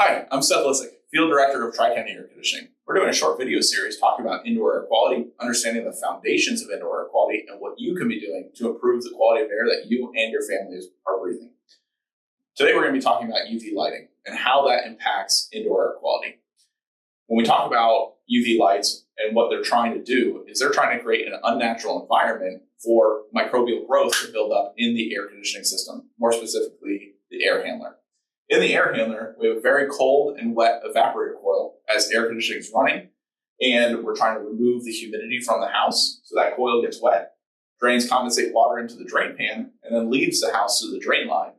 Hi, I'm Seth Lissick, Field Director of Tri-County Air Conditioning. We're doing a short video series talking about indoor air quality, understanding the foundations of indoor air quality, and what you can be doing to improve the quality of air that you and your families are breathing. Today we're going to be talking about UV lighting and how that impacts indoor air quality. When we talk about UV lights and what they're trying to do is they're trying to create an unnatural environment for microbial growth to build up in the air conditioning system, more specifically the air handler. In the air handler, we have a very cold and wet evaporator coil as air conditioning is running, and we're trying to remove the humidity from the house so that coil gets wet, drains condensate water into the drain pan, and then leaves the house to the drain line.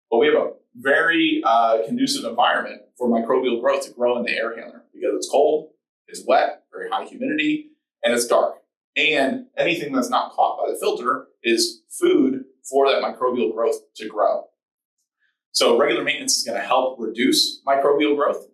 But we have a very conducive environment for microbial growth to grow in the air handler because it's cold, it's wet, very high humidity, and it's dark. And anything that's not caught by the filter is food for that microbial growth to grow. So regular maintenance is going to help reduce microbial growth,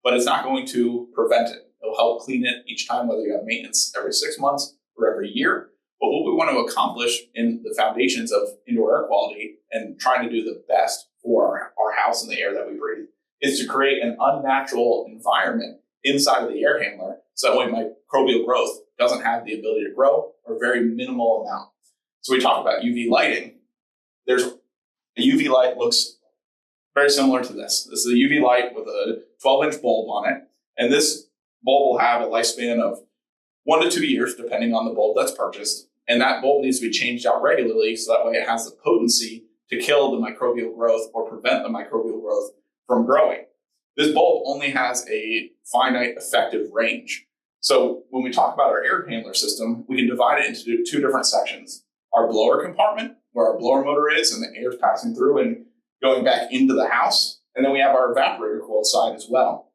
but it's not going to prevent it. It'll help clean it each time, whether you have maintenance every 6 months or every year. But what we want to accomplish in the foundations of indoor air quality and trying to do the best for our house and the air that we breathe is to create an unnatural environment inside of the air handler so that way microbial growth doesn't have the ability to grow or very minimal amount. So we talk about UV lighting. There's a UV light looks very similar to this. This is a UV light with a 12-inch bulb on it, and this bulb will have a lifespan of 1 to 2 years, depending on the bulb that's purchased, and that bulb needs to be changed out regularly so that way it has the potency to kill the microbial growth or prevent the microbial growth from growing. This bulb only has a finite effective range. So when we talk about our air handler system, we can divide it into two different sections. Our blower compartment, where our blower motor is and the air is passing through and going back into the house. And then we have our evaporator coil side as well.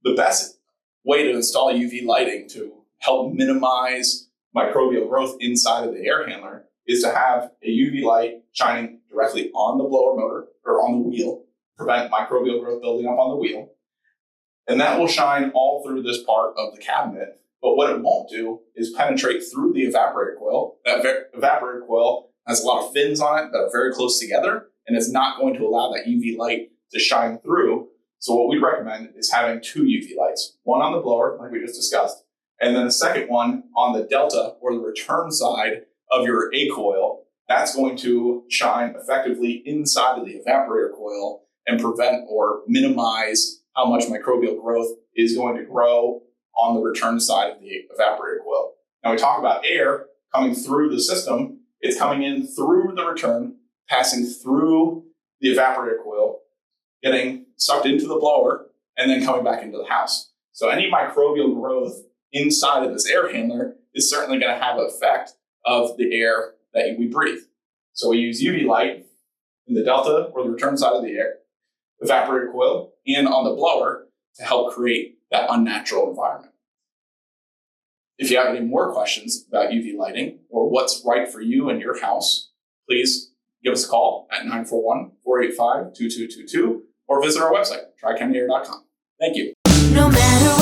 The best way to install UV lighting to help minimize microbial growth inside of the air handler is to have a UV light shining directly on the blower motor or on the wheel, prevent microbial growth building up on the wheel. And that will shine all through this part of the cabinet. But what it won't do is penetrate through the evaporator coil. That evaporator coil has a lot of fins on it that are very close together, and it's not going to allow that UV light to shine through. So what we recommend is having 2 UV lights, one on the blower, like we just discussed, and then the second one on the delta or the return side of your A coil. That's going to shine effectively inside of the evaporator coil and prevent or minimize how much microbial growth is going to grow on the return side of the evaporator coil. Now we talk about air coming through the system. It's coming in through the return, passing through the evaporator coil, getting sucked into the blower, and then coming back into the house. So any microbial growth inside of this air handler is certainly going to have an effect of the air that we breathe. So we use UV light in the delta or the return side of the air, evaporator coil, and on the blower to help create that unnatural environment. If you have any more questions about UV lighting or what's right for you and your house, please give us a call at 941-485-2222 or visit our website, tricountyair.com. Thank you. No matter